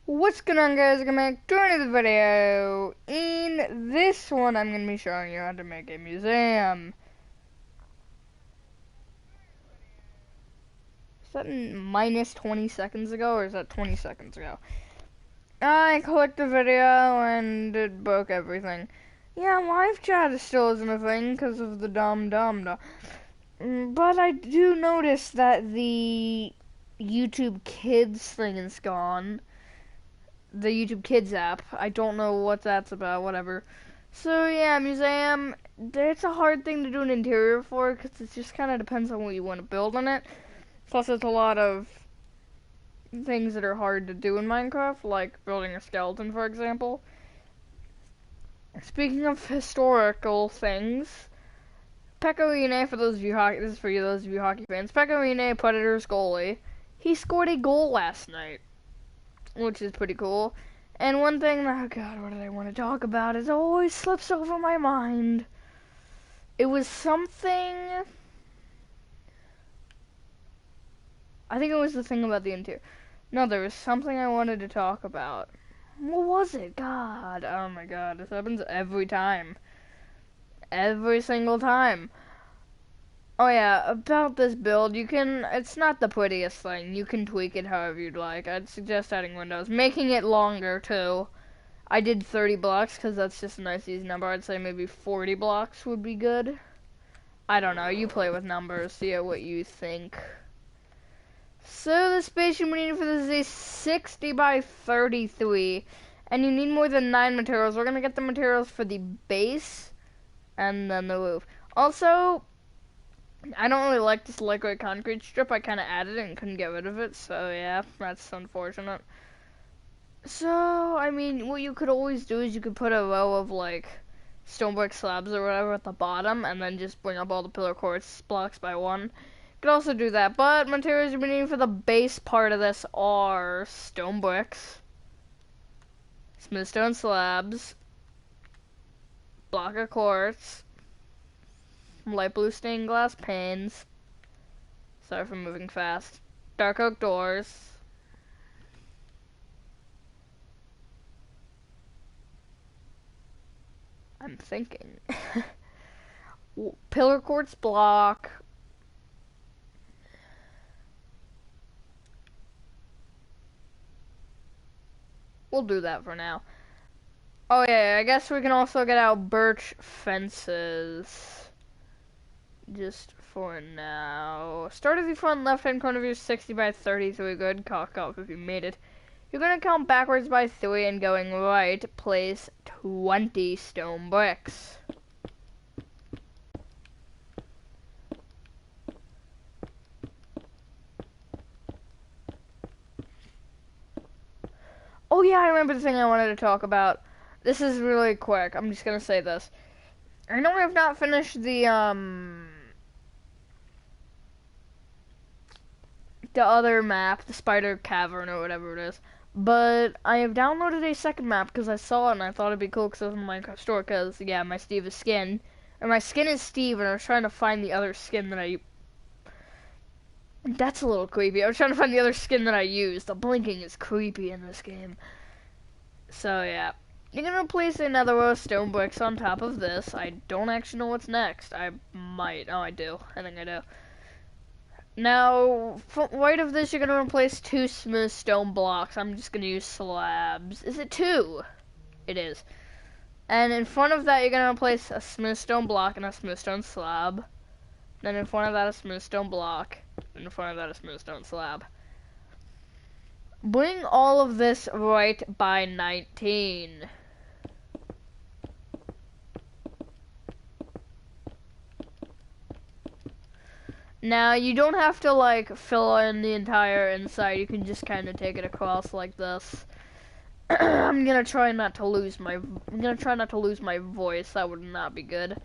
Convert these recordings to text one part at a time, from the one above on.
What's going on, guys? I'm back to another video. In this one, I'm going to be showing you how to make a museum. Is that minus 20 seconds ago, or is that 20 seconds ago? I clicked the video and it broke everything. Yeah, live chat still isn't a thing because of the dumb. But I do notice that the YouTube Kids thing is gone. The YouTube Kids app. I don't know what that's about, whatever. So yeah, museum, it's a hard thing to do an interior for because it just kind of depends on what you want to build on it. Plus it's a lot of things that are hard to do in Minecraft, like building a skeleton, for example. Speaking of historical things, Pecorine, for those of you hockey fans, Pecorine, Predators goalie, he scored a goal last night, which is pretty cool. And one thing, oh god, what did I want to talk about? It always slips over my mind. It was something, I think it was the thing about the interior. No, there was something I wanted to talk about. What was it? God, oh my god, this happens every time. Every single time. Oh yeah, about this build, it's not the prettiest thing. You can tweak it however you'd like. I'd suggest adding windows. Making it longer, too. I did 30 blocks, because that's just a nice easy number. I'd say maybe 40 blocks would be good. I don't know, you play with numbers, see what you think. So the space you need for this is a 60 by 33, and you need more than 9 materials. We're going to get the materials for the base, and then the roof. Also, I don't really like this lightweight concrete strip. I kind of added it and couldn't get rid of it, so yeah, that's unfortunate. So, I mean, what you could always do is you could put a row of, like, stone brick slabs or whatever at the bottom, and then just bring up all the pillar quartz blocks by one. You could also do that, but materials you're needing for the base part of this are stone bricks, smooth stone slabs, block of quartz, light blue stained glass panes, sorry for moving fast, dark oak doors, I'm thinking, pillar quartz block, we'll do that for now. Oh yeah, I guess we can also get out birch fences. Just for now. Start of the front left-hand corner view 60 by 33. Good. Cock off if you made it. You're gonna count backwards by 3 and going right, place 20 stone bricks. Oh yeah, I remember the thing I wanted to talk about. This is really quick. I'm just gonna say this. I know we have not finished the other map, the Spider Cavern or whatever it is. But I have downloaded a second map because I saw it and I thought it'd be cool because it was in the Minecraft store. Because yeah, my Steve is skin, and my skin is Steve, and I was trying to find the other skin that I. That's a little creepy. I was trying to find the other skin that I used. The blinking is creepy in this game. So yeah, you're gonna place another row of stone bricks on top of this. I don't actually know what's next. I might. Oh, I do. I think I do. Now, right of this, you're going to replace 2 smooth stone blocks. I'm just going to use slabs. Is it 2? It is. And in front of that, you're going to replace a smooth stone block and a smooth stone slab. Then in front of that, a smooth stone block. And in front of that, a smooth stone slab. Bring all of this right by 19. Now, you don't have to, like, fill in the entire inside. You can just kind of take it across like this. I'm gonna try not to lose my voice. That would not be good.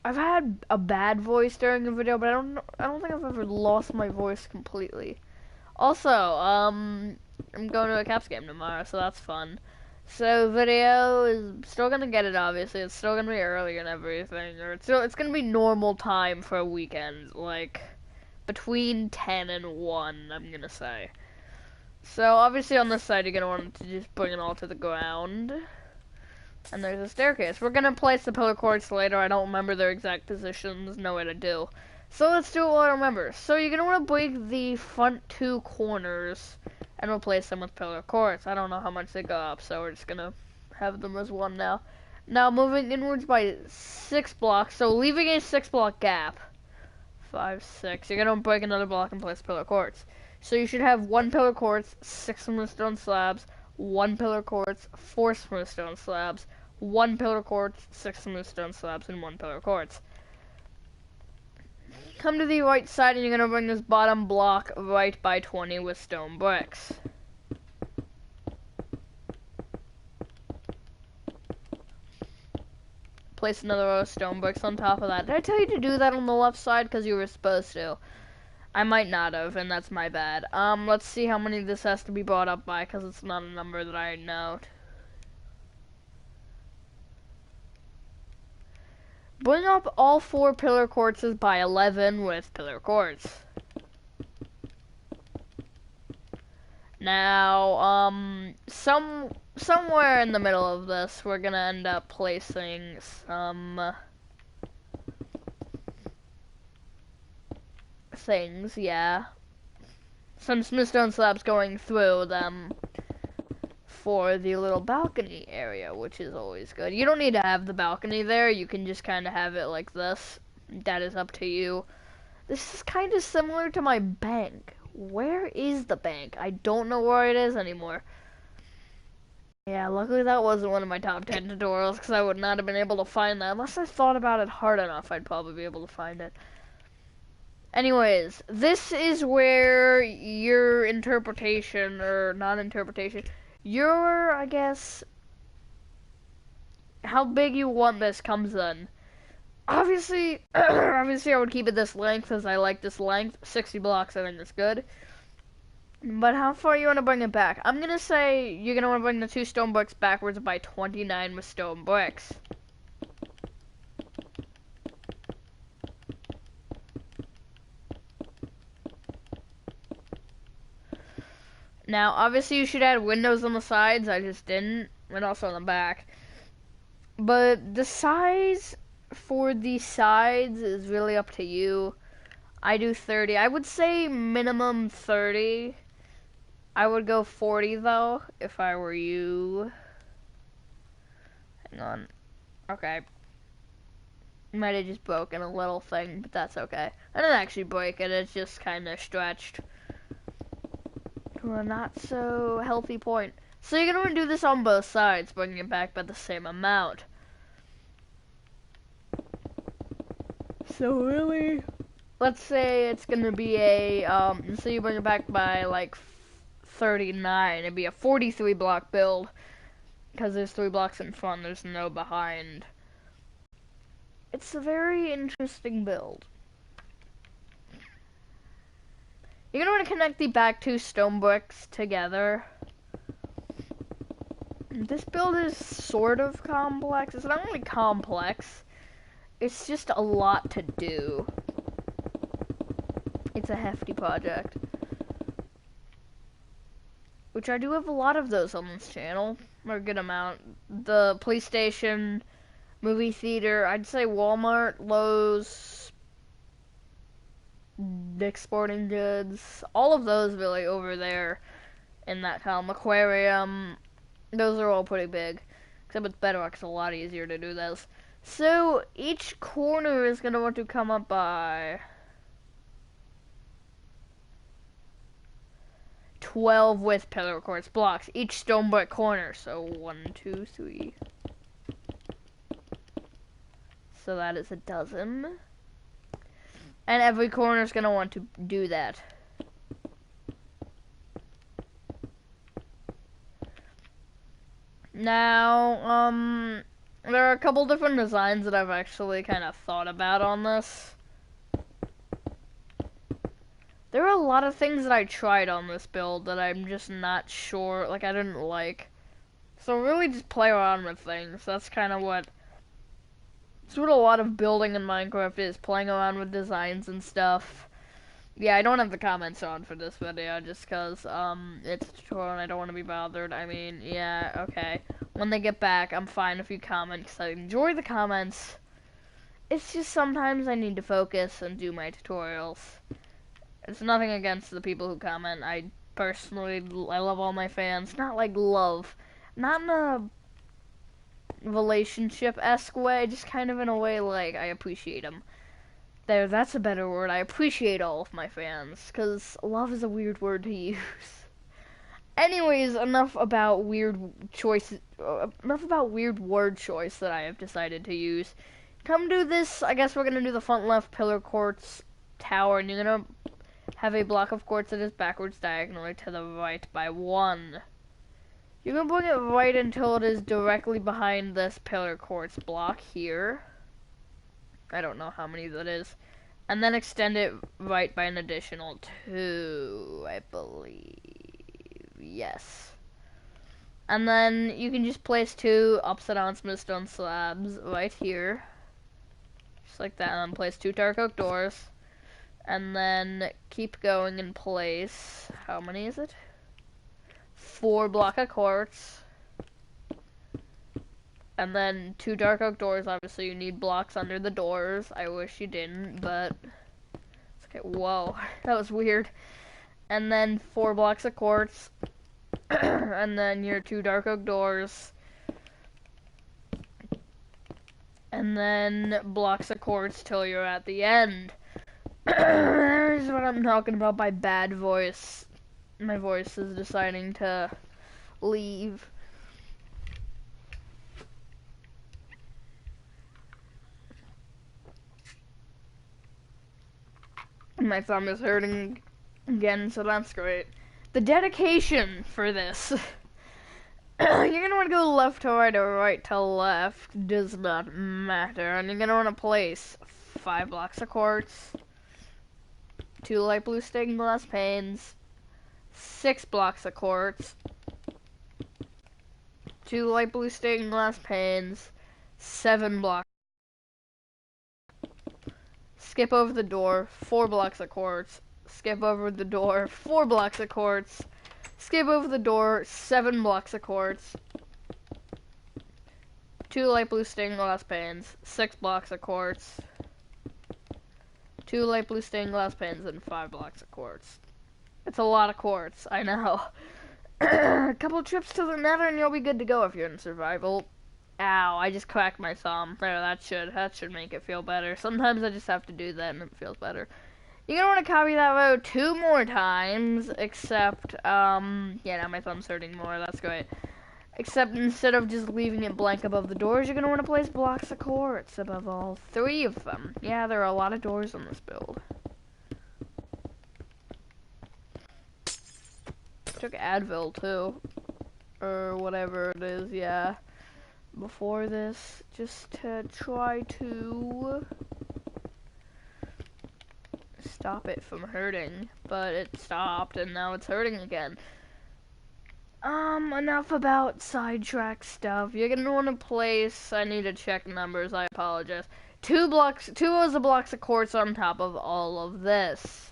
I've had a bad voice during the video, but I don't think I've ever lost my voice completely. Also, I'm going to a Caps game tomorrow, so that's fun. So video is still gonna get it, obviously. It's still gonna be early and everything, or it's gonna be normal time for a weekend, like between 10 and 1, I'm gonna say. So obviously on this side you're gonna want to just bring it all to the ground. And there's a staircase. We're gonna place the pillar courts later. I don't remember their exact positions. No way to do. So let's do it while I remember. So you're gonna want to break the front two corners and replace them with pillar courts. I don't know how much they go up, so we're just gonna have them as one now. Now moving inwards by 6 blocks, so leaving a 6 block gap. 5, 6. You're gonna break another block and place pillar courts. So you should have 1 pillar courts, 6 smooth stone slabs, 1 pillar courts, 4 smooth stone slabs, 1 pillar courts, 6 smooth stone slabs, and 1 pillar courts. Come to the right side and you're gonna bring this bottom block right by 20 with stone bricks. Place another row of stone bricks on top of that. Did I tell you to do that on the left side? Because you were supposed to. I might not have, and that's my bad. Let's see how many this has to be brought up by, because it's not a number that I know. Bring up all 4 pillar courts by 11 with pillar courts. Now, somewhere in the middle of this, we're gonna end up placing some things, yeah. Some smooth stone slabs going through them for the little balcony area, which is always good. You don't need to have the balcony there, you can just kind of have it like this. That is up to you. This is kind of similar to my bank. Where is the bank? I don't know where it is anymore. Yeah, luckily that wasn't one of my top 10 tutorials, because I would not have been able to find that. Unless I thought about it hard enough, I'd probably be able to find it. Anyways, this is where your interpretation, or non-interpretation, your, I guess, how big you want this comes in. Obviously, obviously I would keep it this length, as I like this length. 60 blocks, I think is good. But how far you want to bring it back? I'm going to say you're going to want to bring the 2 stone bricks backwards by 29 with stone bricks. Now, obviously you should add windows on the sides. I just didn't. And also on the back. But the size for the sides is really up to you. I do 30. I would say minimum 30. I would go 40 though, if I were you. Hang on. Okay. Might have just broken a little thing, but that's okay. I didn't actually break it, it's just kind of stretched to a not so healthy point. So you're going to do this on both sides, bringing it back by the same amount. So really, let's say it's going to be a, so you bring it back by like 39, it'd be a 43 block build, because there's 3 blocks in front, there's no behind. It's a very interesting build. You're going to want to connect the back 2 stone bricks together. This build is sort of complex. It's not really complex. It's just a lot to do. It's a hefty project. Which I do have a lot of those on this channel. Or a good amount. The police station, movie theater, I'd say Walmart, Lowe's, Dick's Sporting Goods, all of those really over there in that column. Aquarium, those are all pretty big. Except with Bedrock, it's a lot easier to do those. So each corner is going to want to come up by 12 with pillar quartz blocks. Each stone brick corner. So 1, 2, 3. So that is a dozen. And every corner is going to want to do that. Now, there are a couple different designs that I've actually kind of thought about on this. There are a lot of things that I tried on this build that I'm just not sure, like I didn't like. So really just play around with things. That's kind of what a lot of building in Minecraft is, playing around with designs and stuff. Yeah, I don't have the comments on for this video just because, it's a tutorial and I don't want to be bothered. I mean, yeah, okay. When they get back, I'm fine if you comment because I enjoy the comments. It's just sometimes I need to focus and do my tutorials. It's nothing against the people who comment. I personally, I love all my fans. Not like love. Not in a relationship-esque way, just kind of in a way like I appreciate them. There, that's a better word. I appreciate all of my fans, because love is a weird word to use. Anyways, enough about weird choices, enough about weird word choice that I have decided to use. Come do this, I guess we're gonna do the front left pillar quartz tower, and you're gonna have a block of quartz that is backwards diagonally to the right by 1. You're gonna bring it right until it is directly behind this pillar quartz block here. I don't know how many that is. And then extend it right by an additional 2, I believe. Yes. And then you can just place 2 upside down smooth stone slabs right here. Just like that. And then place 2 dark oak doors. And then keep going in place. How many is it? 4 block of quartz. And then 2 dark oak doors. Obviously, you need blocks under the doors. I wish you didn't, but it's okay. Whoa, that was weird. And then 4 blocks of quartz. And then your 2 dark oak doors. And then blocks of quartz till you're at the end. There's what I'm talking about by bad voice. My voice is deciding to leave. My thumb is hurting again, so that's great. The dedication for this. You're gonna want to go left to right or right to left. Does not matter. And you're gonna want to place 5 blocks of quartz, 2 light blue stained glass panes, 6 blocks of quartz, 2 light blue stained glass panes, 7 blocks. Skip over the door, 4 blocks of quartz. Skip over the door, 4 blocks of quartz. Skip over the door, 7 blocks of quartz. 2 light blue stained glass panes, 6 blocks of quartz. 2 light blue stained glass panes, and 5 blocks of quartz. It's a lot of quartz, I know. A couple trips to the nether and you'll be good to go if you're in survival. Ow, I just cracked my thumb. There, that should make it feel better. Sometimes I just have to do that and it feels better. You're gonna want to copy that road 2 more times, except, yeah, now my thumb's hurting more, that's great. Except instead of just leaving it blank above the doors, you're gonna want to place blocks of quartz above all 3 of them. Yeah, there are a lot of doors on this build. Took Advil, too. Or whatever it is, yeah. Before this, just to try to stop it from hurting, but it stopped and now it's hurting again. Enough about sidetrack stuff. You're gonna want to place, I need to check numbers, I apologize. 2 rows of blocks of quartz on top of all of this.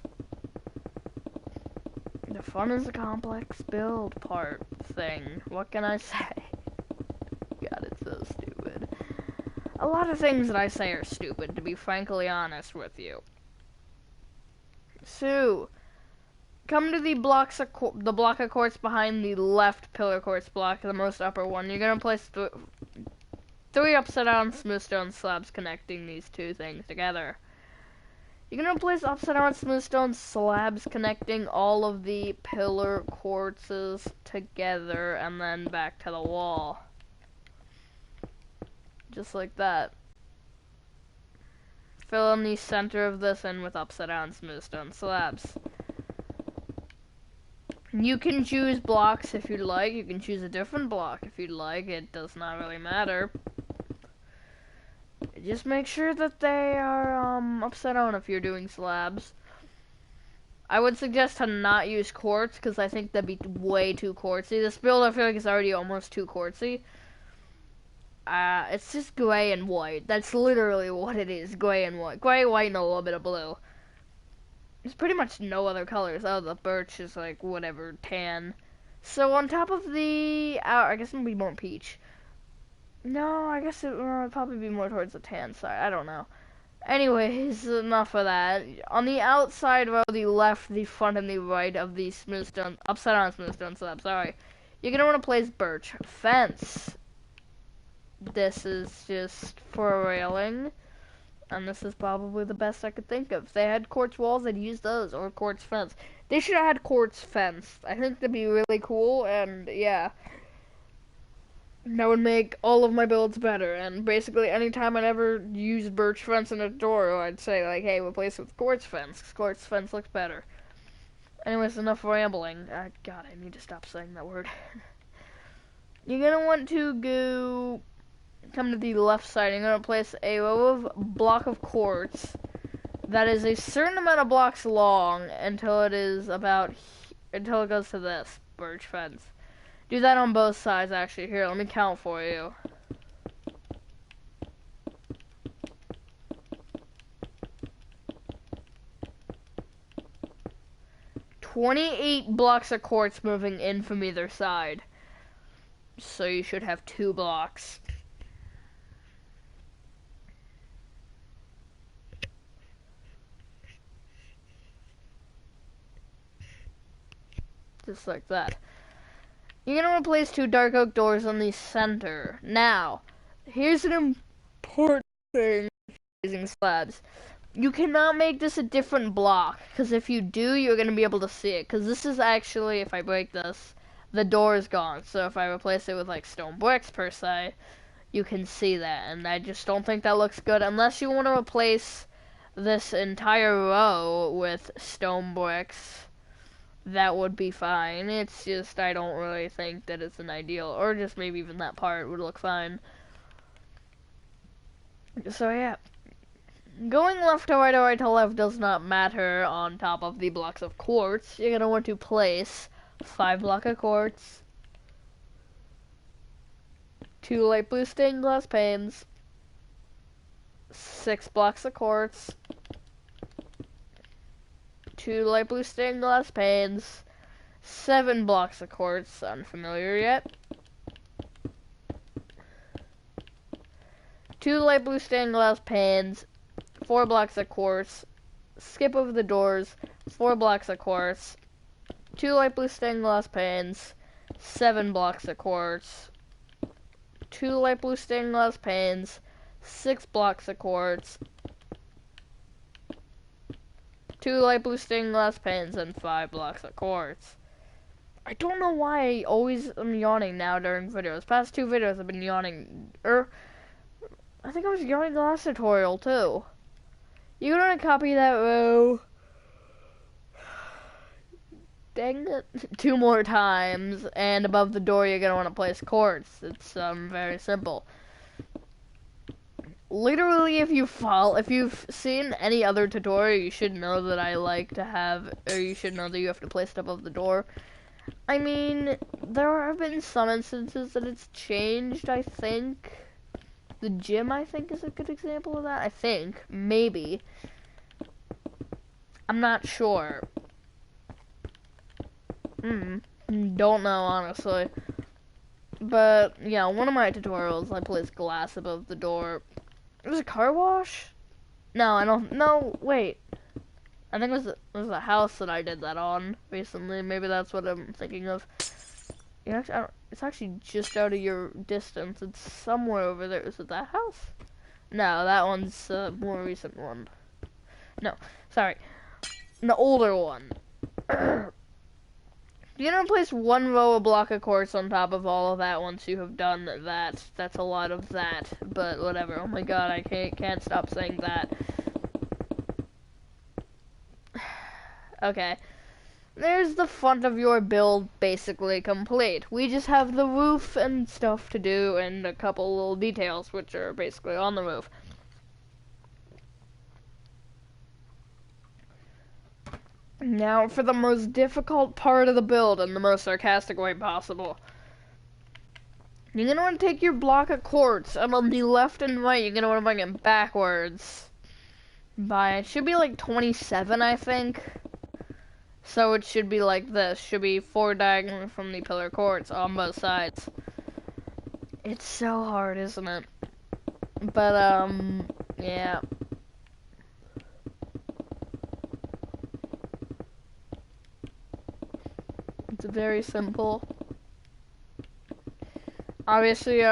The fun is the complex build part thing. What can I say? God, it's so stupid. A lot of things that I say are stupid, to be frankly honest with you. So, come to the block of quartz behind the left pillar quartz block, the most upper one. You're gonna place 3 upside down smooth stone slabs connecting these 2 things together. You're gonna place upside down smooth stone slabs connecting all of the pillar quartzes together and then back to the wall. Just like that. Fill in the center of this in with upside down smooth stone slabs. You can choose blocks if you'd like. You can choose a different block if you'd like. It does not really matter. Just make sure that they are upside down if you're doing slabs. I would suggest to not use quartz because I think that'd be way too quartzy. This build I feel like is already almost too quartzy. It's just gray and white. That's literally what it is, gray and white. Gray, white, and a little bit of blue. There's pretty much no other colors. Oh, the birch is like whatever, tan. So on top of the, I guess it would be more peach. No, I guess it would probably be more towards the tan side. I don't know. Anyways, enough of that. On the outside row, the left, the front, and the right of the smooth stone, upside down smooth stone slab, sorry. You're gonna want to place birch fence. This is just for a railing. And this is probably the best I could think of. If they had quartz walls, I'd use those, or quartz fence. They should have had quartz fence. I think that'd be really cool, and yeah. That would make all of my builds better, and basically anytime I ever used birch fence in a door, I'd say, like, hey, replace it with quartz fence, 'cause quartz fence looks better. Anyways, enough rambling. God, I need to stop saying that word. You're gonna want to come to the left side. You're gonna place a row of block of quartz that is a certain amount of blocks long until it goes to this birch fence. Do that on both sides, actually. Here, let me count for you. $28 blocks of quartz moving in from either side. So you should have 2 blocks. Just like that. You're gonna replace 2 dark oak doors on the center. Now, here's an important thing using slabs. You cannot make this a different block, because if you do, you're gonna be able to see it. Because this is actually, if I break this, the door is gone. So if I replace it with like stone bricks per se, you can see that. And I just don't think that looks good unless you want to replace this entire row with stone bricks. That would be fine. It's just, I don't really think that it's an ideal, or just maybe even that part would look fine. So yeah. Going left to right or right to left does not matter on top of the blocks of quartz. You're going to want to place 5 blocks of quartz, 2 light blue stained glass panes, 6 blocks of quartz, 2 light blue stained glass panes, 7 blocks of quartz, unfamiliar yet, 2 light blue stained glass panes, 4 blocks of quartz, skip over the doors, 4 blocks of quartz, 2 light blue stained glass panes, 7 blocks of quartz, 2 light blue stained glass panes, 6 blocks of quartz, 2 light blue stained glass panes, and 5 blocks of quartz. I don't know why I always am yawning now during videos. Past 2 videos I've been yawning. I think I was yawning the last tutorial too. You're gonna copy that row. Dang it. 2 more times, and above the door you're gonna want to place quartz. It's very simple. Literally, if you've seen any other tutorial, you should know that I like to have, or you should know that you have to place it above the door. I mean, there have been some instances that it's changed, I think. The gym, I think, is a good example of that. I think. Maybe. I'm not sure. Don't know, honestly. But, yeah, one of my tutorials, I placed glass above the door. It was a car wash? No, I don't. No, wait. I think it was a house that I did that on recently. Maybe that's what I'm thinking of. Yeah, actually, it's actually just out of your distance. It's somewhere over there. Is it that house? No, that one's a more recent one. No, sorry. An older one. You're gonna place 1 row of block of quartz on top of all of that once you have done that. That's a lot of that, but whatever. Oh my god, I can't stop saying that. Okay. There's the front of your build basically complete. We just have the roof and stuff to do and a couple little details which are basically on the roof. Now for the most difficult part of the build in the most sarcastic way possible. You're going to want to take your block of quartz and on the left and right you're going to want to bring it backwards. It should be like 27 I think. So it should be like this. Should be 4 diagonally from the pillar courts on both sides. It's so hard, isn't it? But, yeah. It's very simple. Obviously,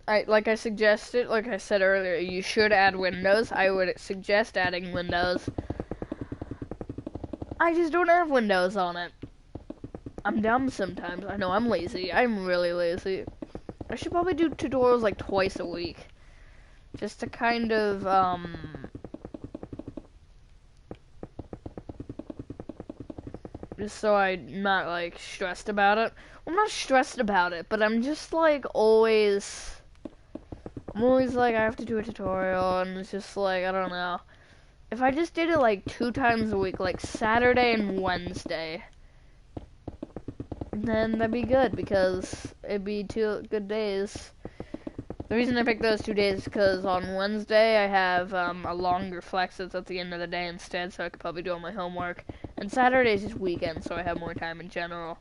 like I suggested, like I said earlier, you should add windows. I would suggest adding windows. I just don't have windows on it. I'm dumb sometimes. I know I'm lazy. I'm really lazy. I should probably do tutorials like twice a week. Just to kind of, just so I'm not, like, stressed about it. Well, I'm not stressed about it, but I'm just, like, I'm always like, I have to do a tutorial, and it's just like, I don't know. If I just did it, like, 2 times a week, like Saturday and Wednesday, then that'd be good, because it'd be 2 good days. The reason I picked those 2 days is because on Wednesday I have a longer flex that's at the end of the day instead, so I could probably do all my homework. And Saturday is just weekend, so I have more time in general.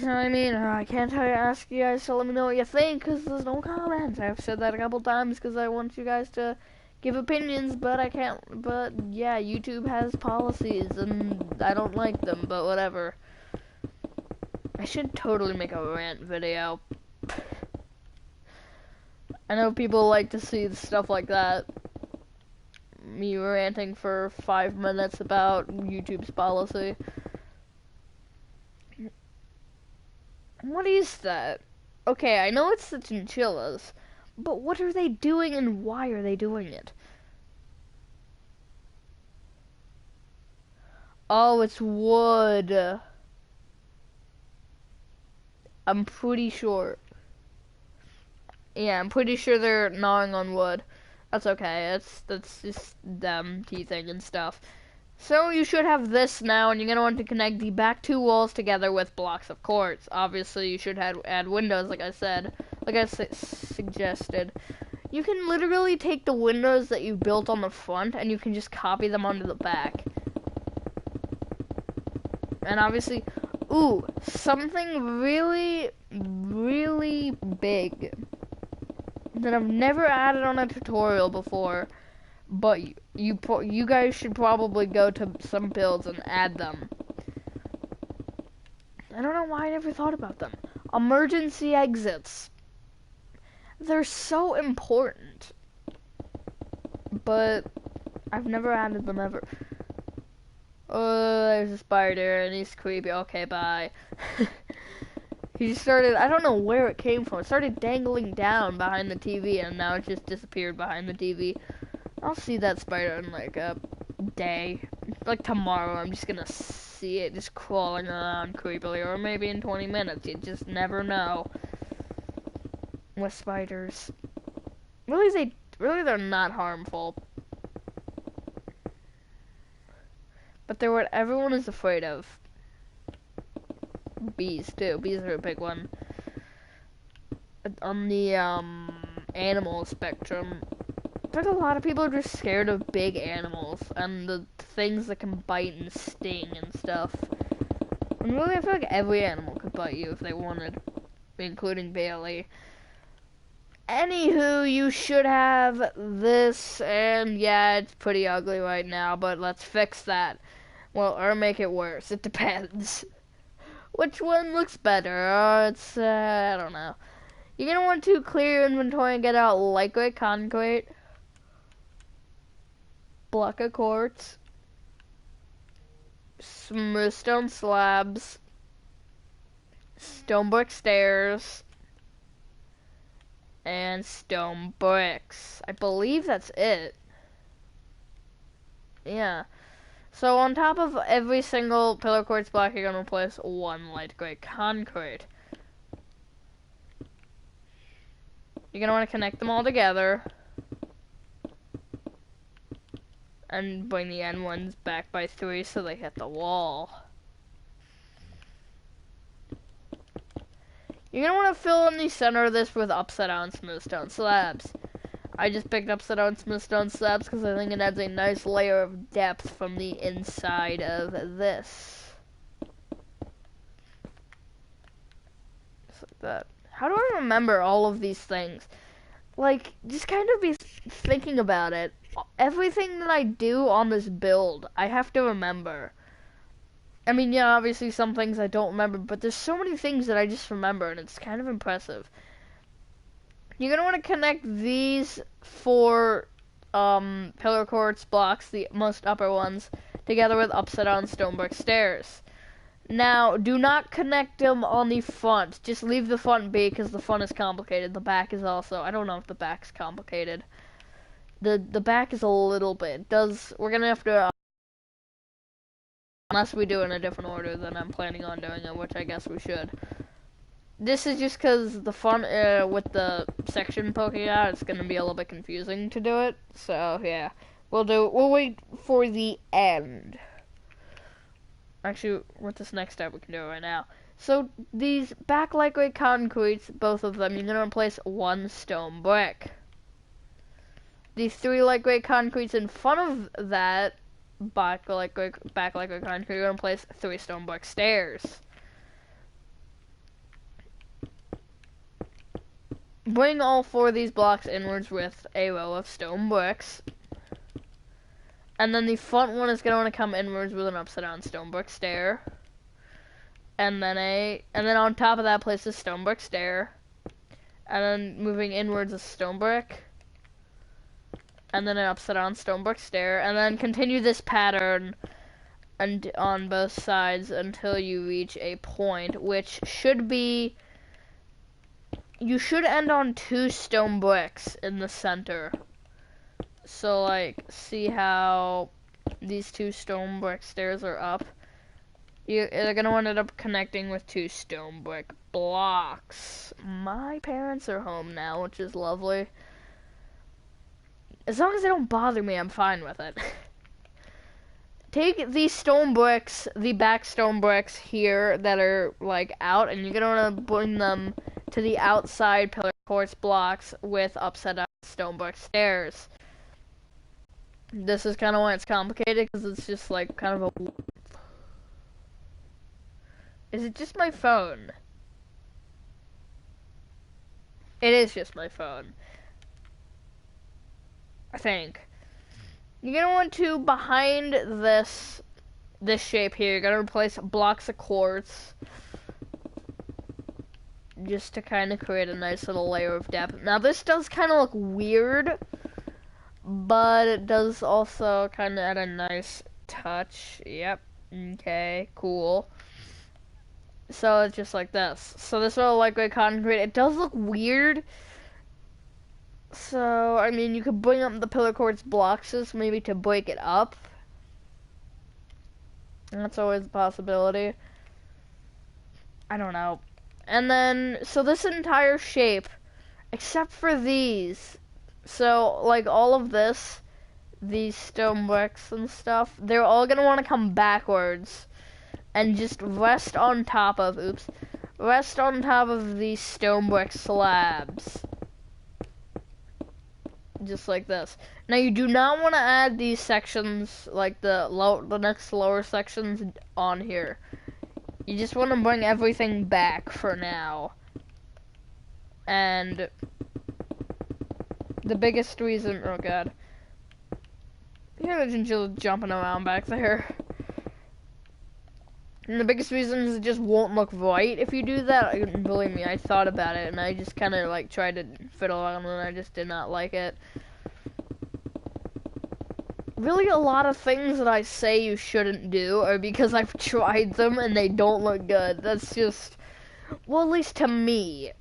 So, I mean, I can't ask you guys to let me know what you think, because there's no comments. I've said that a couple times because I want you guys to give opinions, but I can't. But, yeah, YouTube has policies, and I don't like them, but whatever. I should totally make a rant video. I know people like to see stuff like that. Me ranting for 5 minutes about YouTube's policy. What is that? Okay, I know it's the chinchillas, but what are they doing and why are they doing it? Oh, it's wood. I'm pretty sure. Yeah, I'm pretty sure they're gnawing on wood. That's okay. That's just them teething and stuff. So you should have this now, and you're gonna want to connect the back 2 walls together with blocks of quartz. Obviously, you should add windows, like I said, like I suggested. You can literally take the windows that you built on the front, and you can just copy them onto the back. And obviously, ooh, something really, really big that I've never added on a tutorial before, but you guys should probably go to some builds and add them. I don't know why I never thought about them. Emergency exits. They're so important, but I've never added them ever. Oh, there's a spider and he's creepy. Okay, bye. He just started, I don't know where it came from. It started dangling down behind the TV and now it just disappeared behind the TV. I'll see that spider in like a day. Like tomorrow, I'm just gonna see it just crawling around creepily. Or maybe in 20 minutes. You just never know. With spiders. Really, they're not harmful. But they're what everyone is afraid of. Bees, too. Bees are a big one. On the, animal spectrum, I think a lot of people are just scared of big animals and the things that can bite and sting and stuff. And really, I feel like every animal could bite you if they wanted, including Bailey. Anywho, you should have this, and yeah, it's pretty ugly right now, but let's fix that. Well, or make it worse. It depends. Which one looks better? I don't know. You're gonna want to clear your inventory and get out lightweight concrete, block of quartz, smooth stone slabs, stone brick stairs, and stone bricks. I believe that's it. Yeah. So on top of every single pillar quartz block, you're gonna place 1 light gray concrete. You're gonna want to connect them all together. And bring the end ones back by 3 so they hit the wall. You're gonna want to fill in the center of this with upside down smooth stone slabs. I just picked upside down smooth stone slabs because I think it adds a nice layer of depth from the inside of this. Just like that. How do I remember all of these things? Like, just kind of be thinking about it. Everything that I do on this build, I have to remember. I mean, yeah, obviously some things I don't remember, but there's so many things that I just remember, and it's kind of impressive. You're gonna want to connect these four pillar quartz blocks, the most upper ones, together with upside down stonework stairs. Now, do not connect them on the front. Just leave the front be because the front is complicated. The back is also. I don't know if the back's complicated. The back is a little bit. We're gonna have to unless we do it in a different order than I'm planning on doing it, which I guess we should. This is just because the front with the section poking out, it's gonna be a little bit confusing to do it. So yeah, we'll wait for the end. Actually, with this next step, we can do it right now. So, these back lightweight concretes, both of them, you're going to replace one stone brick. These three lightweight concretes in front of that back lightweight concrete, you're going to place 3 stone brick stairs. Bring all 4 of these blocks inwards with a row of stone bricks. And then the front one is going to want to come inwards with an upside down stone brick stair. And then on top of that place a stone brick stair. And then moving inwards a stone brick. And then an upside down stone brick stair. And then continue this pattern and on both sides until you reach a point, which should be, you should end on 2 stone bricks in the center. So, like, see how these 2 stone brick stairs are up? They're gonna end up connecting with 2 stone brick blocks. My parents are home now, which is lovely. As long as they don't bother me, I'm fine with it. Take these stone bricks, the back stone bricks here that are, like, out, and you're gonna wanna bring them to the outside pillar quartz blocks with upside down stone brick stairs. This is kind of why it's complicated, because it's just like kind of a... Is it just my phone? It is just my phone. I think. You're going to want to, behind this shape here, you're going to replace blocks of quartz. Just to kind of create a nice little layer of depth. Now this does kind of look weird, but it does also kind of add a nice touch. Yep. Okay, cool. So it's just like this. So this little lightweight concrete, it does look weird. So, I mean, you could bring up the pillar quartz blocks maybe to break it up. That's always a possibility. I don't know. And then, so this entire shape, except for these, so, like, all of this, these stone bricks and stuff, they're all gonna want to come backwards and just rest on top of these stone brick slabs. Just like this. Now, you do not want to add these sections, like the next lower sections on here. You just want to bring everything back for now. And the biggest reason, oh god. Yeah, the chinchilla jumping around back there. And the biggest reason is it just won't look right if you do that. Believe me, I thought about it and I just kind of like tried to fiddle around and I just did not like it. Really, a lot of things that I say you shouldn't do are because I've tried them and they don't look good. That's just, well, at least to me.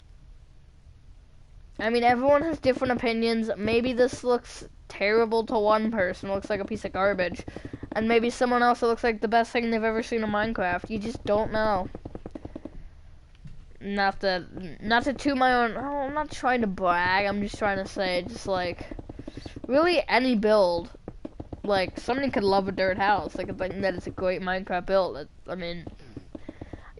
I mean, everyone has different opinions. Maybe this looks terrible to one person, looks like a piece of garbage. And maybe someone else it looks like the best thing they've ever seen in Minecraft. You just don't know. Not to toot my own, oh, I'm not trying to brag, I'm just trying to say, just like, really any build. Like, somebody could love a dirt house. They could think that it's a great Minecraft build. I mean,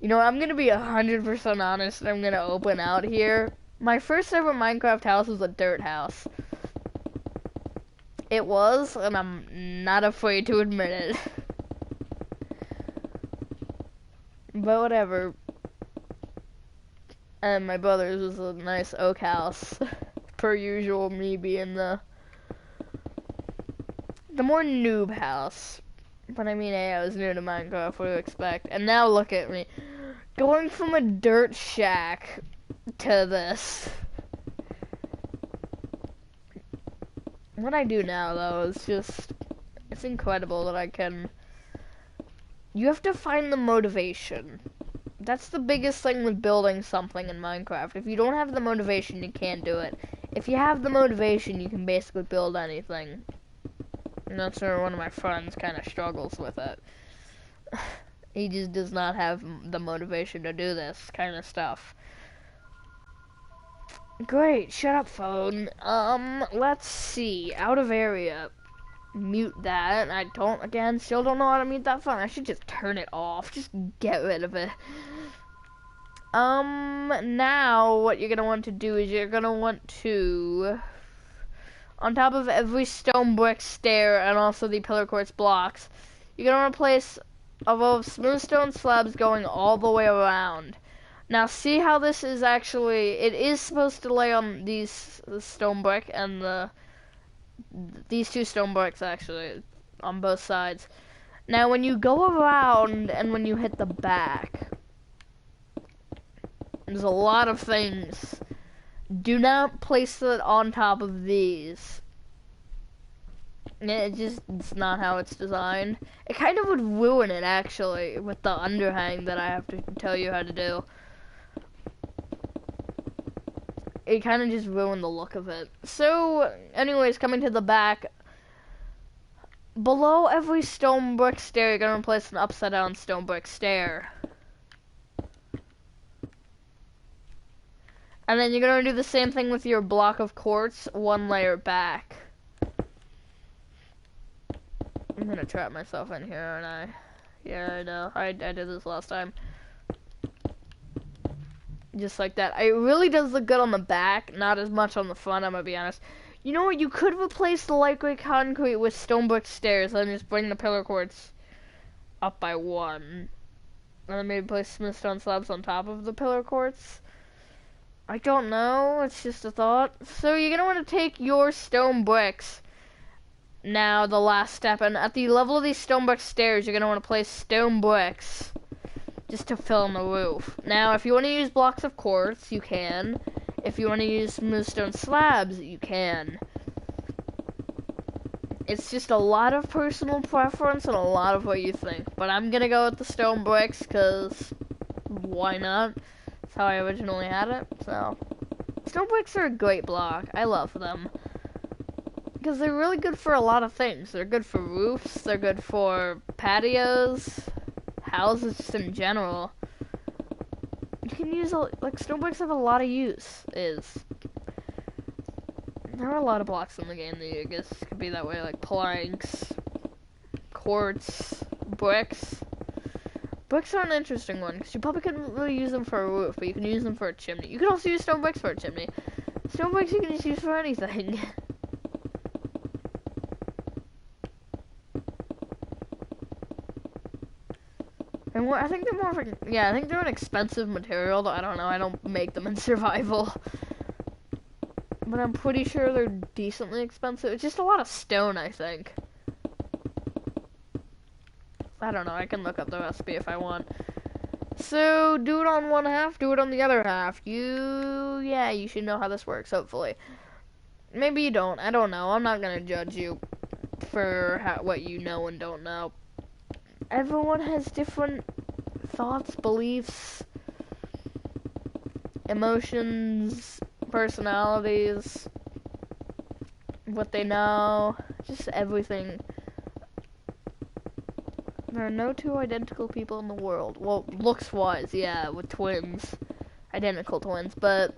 you know, I'm gonna be 100% honest, and I'm gonna open out here. My first ever Minecraft house was a dirt house. It was, and I'm not afraid to admit it. But whatever. And my brother's was a nice oak house. Per usual, me being the more noob house. But I mean, hey, I was new to Minecraft, what do you expect? And now look at me. Going from a dirt shack to this. What I do now, though, is just... It's incredible that I can... You have to find the motivation. That's the biggest thing with building something in Minecraft. If you don't have the motivation, you can't do it. If you have the motivation, you can basically build anything. And that's where one of my friends kind of struggles with it. He just does not have the motivation to do this kind of stuff. Great, shut up, phone. Let's see. Out of area. Mute that. I still don't know how to mute that phone. I should just turn it off. Just get rid of it. Now what you're gonna want to do is you're gonna want to, on top of every stone brick stair and also the pillar quartz blocks, you're gonna want to place a row of smooth stone slabs going all the way around. Now see how this is actually, it is supposed to lay on the stone brick and these two stone bricks actually, on both sides. Now when you go around and when you hit the back, there's a lot of things. Do not place it on top of these. It's not how it's designed. It kind of would ruin it actually with the underhang that I have to tell you how to do. It kind of just ruined the look of it. So, anyways, coming to the back, below every stone brick stair, you're gonna place an upside down stone brick stair. And then you're gonna do the same thing with your block of quartz, one layer back. I'm gonna trap myself in here, aren't I? Yeah, I know. I did this last time. Just like that. It really does look good on the back, not as much on the front, I'm gonna be honest. You know what, you could replace the light gray concrete with stone brick stairs and just bring the pillar quartz up by one. And then maybe place smooth stone slabs on top of the pillar quartz. I don't know, it's just a thought. So you're gonna want to take your stone bricks, now the last step, and at the level of these stone brick stairs, you're gonna want to place stone bricks just to fill in the roof. Now, if you want to use blocks of quartz, you can. If you want to use smooth stone slabs, you can. It's just a lot of personal preference and a lot of what you think. But I'm gonna go with the stone bricks, because why not? That's how I originally had it, so. Stone bricks are a great block. I love them. Because they're really good for a lot of things. They're good for roofs, they're good for patios, houses just in general. You can use, like, stone bricks have a lot of uses. There are a lot of blocks in the game that I guess could be that way, like planks, quartz, bricks. Bricks are an interesting one, because you probably couldn't really use them for a roof, but you can use them for a chimney. You can also use stone bricks for a chimney. Stone bricks you can just use for anything. And I think they're more of a, yeah, I think they're an expensive material, though I don't know, I don't make them in survival. But I'm pretty sure they're decently expensive. It's just a lot of stone, I think. I don't know, I can look up the recipe if I want. So, do it on one half, do it on the other half. Yeah, you should know how this works, hopefully. Maybe you don't, I don't know. I'm not gonna judge you for what you know and don't know. Everyone has different thoughts, beliefs, emotions, personalities, what they know, just everything. There are no two identical people in the world. Well, looks-wise, yeah, with twins. Identical twins, but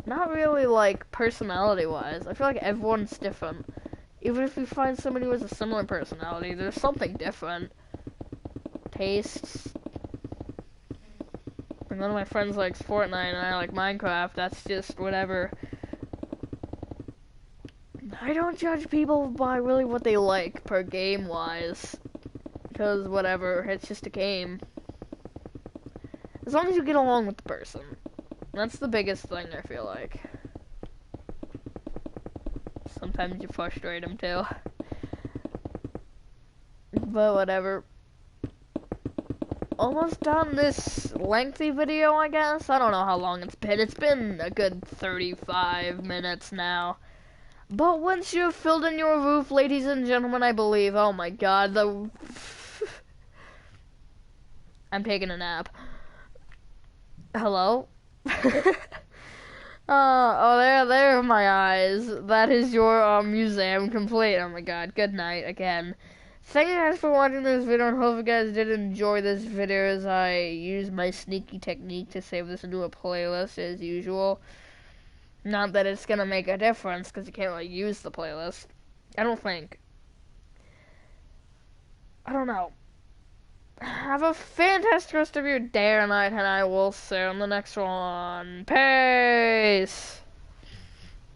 not really, like, personality-wise. I feel like everyone's different. Even if you find somebody who has a similar personality, there's something different. Tastes. And one of my friends likes Fortnite and I like Minecraft. That's just whatever. I don't judge people by really what they like per game wise. Because whatever, it's just a game. As long as you get along with the person. That's the biggest thing, I feel like. Sometimes you frustrate them too. But whatever. Almost done this lengthy video, I guess. I don't know how long it's been. It's been a good 35 minutes now. But once you've filled in your roof, ladies and gentlemen, I believe. Oh my god, I'm taking a nap. Hello? there are my eyes. That is your museum complete. Oh my god, good night again. Thank you guys for watching this video, and hope you guys did enjoy this video as I use my sneaky technique to save this into a playlist as usual. Not that it's gonna make a difference, because you can't really use the playlist. I don't think. I don't know. Have a fantastic rest of your day or night, and I will see you on the next one. Peace!